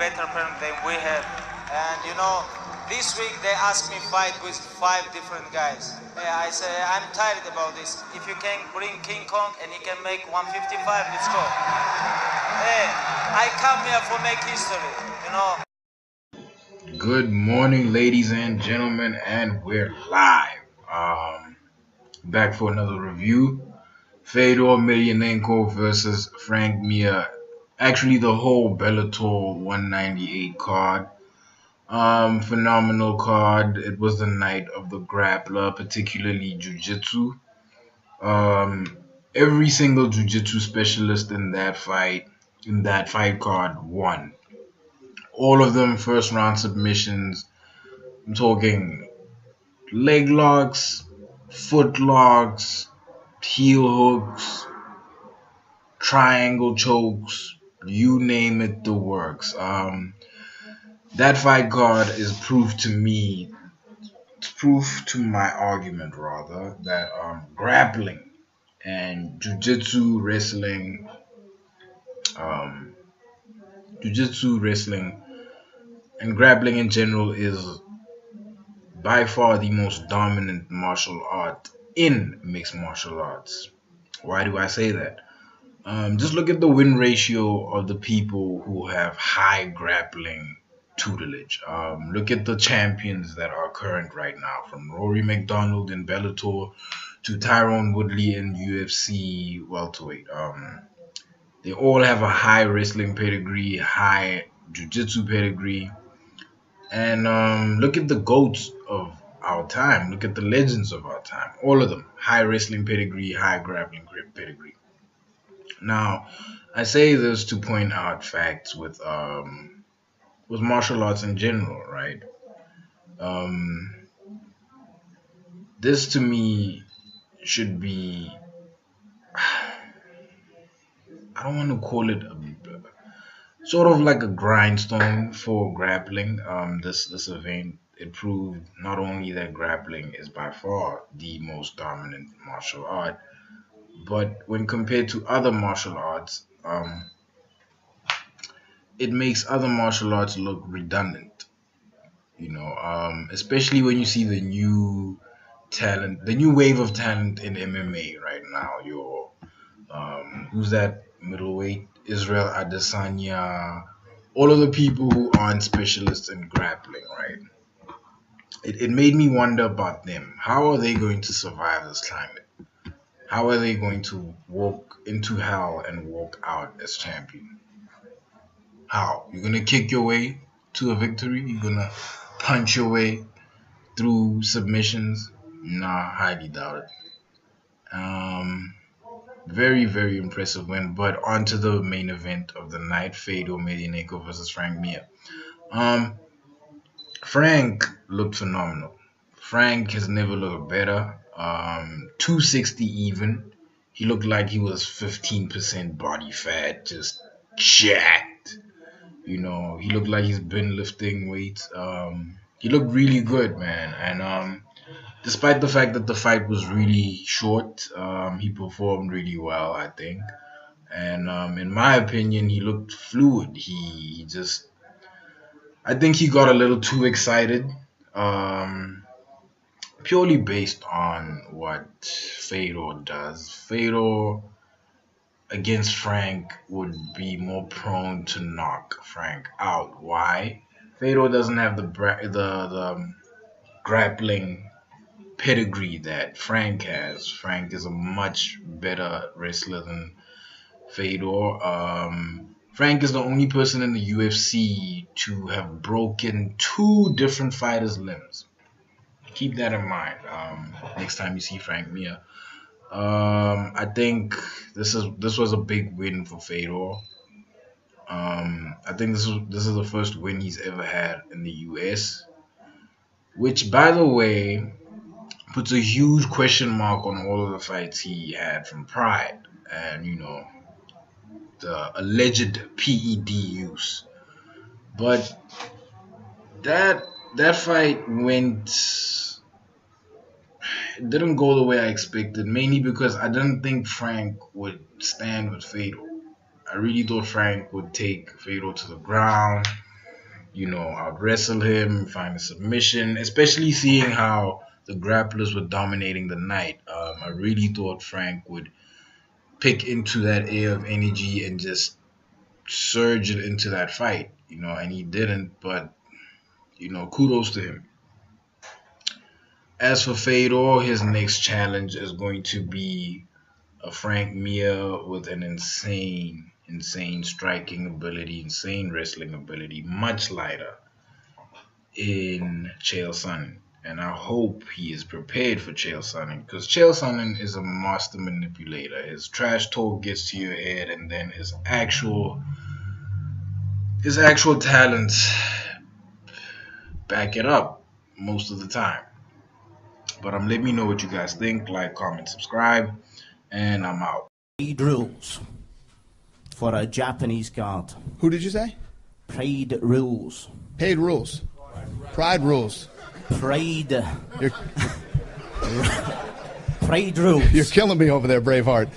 better opponent than we have. And you know, this week they asked me fight with 5 different guys. I say I'm tired about this. If you can bring King Kong and he can make 155, let's go. I come here for make history, you know. Good morning, ladies and gentlemen, and we're live. Back for another review. Fedor Emelianenko versus Frank Mir. Actually, the whole Bellator 198 card. Phenomenal card. It was the night of the grappler, particularly jiu-jitsu. Um, every single jiu-jitsu specialist in that fight card, won. All of them first round submissions. I'm talking leg locks, foot locks, heel hooks, triangle chokes, you name it, the works. That fight card is proof to me, it's proof to my argument rather, that grappling and um, wrestling, and grappling in general is by far the most dominant martial art in mixed martial arts. Why do I say that? Just look at the win ratio of the people who have high grappling tutelage. Look at the champions that are current right now, from Rory McDonald in Bellator to Tyrone Woodley in UFC welterweight. They all have a high wrestling pedigree, high jiu-jitsu pedigree, and look at the goats of our time. Look at the legends of our time. All of them high wrestling pedigree, high grappling pedigree. Now, I say this to point out facts with martial arts in general, right? Um, this to me should be, I don't want to call it sort of like a grindstone for grappling. This event, it proved not only that grappling is by far the most dominant martial art, but when compared to other martial arts, it makes other martial arts look redundant. Especially when you see the new wave of talent in MMA right now. Your who's that middleweight? Israel Adesanya. All of the people who aren't specialists in grappling, right? It made me wonder about them. How are they going to survive this climate? How are they going to walk into hell and walk out as champion? How? You're gonna kick your way to a victory? You're gonna punch your way through submissions? Nah, highly doubt it. Very, very impressive win. But on to the main event of the night, Fedor Emelianenko versus Frank Mir. Um, Frank looked phenomenal. Frank has never looked better. 260 even. He looked like he was 15% body fat, just jacked. He looked like he's been lifting weights. He looked really good, man. And despite the fact that the fight was really short, he performed really well, I think. And in my opinion, he looked fluid. He just, I think he got a little too excited, um, purely based on what Fedor does. Fedor against Frank would be more prone to knock Frank out. Why? Fedor doesn't have the grappling pedigree that Frank has. Frank is a much better wrestler than Fedor. Frank is the only person in the UFC to have broken 2 different fighters' limbs. Keep that in mind. Next time you see Frank Mir. I think this was a big win for Fedor. I think this is the first win he's ever had in the US, which, by the way, puts a huge question mark on all of the fights he had from Pride, and the alleged PED use. But that that fight didn't go the way I expected, mainly because I didn't think Frank would stand with Fedor. I really thought Frank would take Fedor to the ground. out wrestle him, find a submission, especially seeing how the grapplers were dominating the night. I really thought Frank would pick into that air of energy and just surge it into that fight, and he didn't, but, kudos to him. As for Fedor, his next challenge is going to be a Frank Mir with an insane striking ability, insane wrestling ability, much lighter in Chael Sonnen. And I hope he is prepared for Chael Sonnen, because Chael Sonnen is a master manipulator. His trash talk gets to your head, and then his actual talents back it up most of the time. But let me know what you guys think. Like, comment, subscribe, and I'm out. Paid rules for a Japanese guard. Who did you say? Paid rules. Paid rules. Pride rules. Pride. You're, Pride rules. you're killing me over there, Braveheart.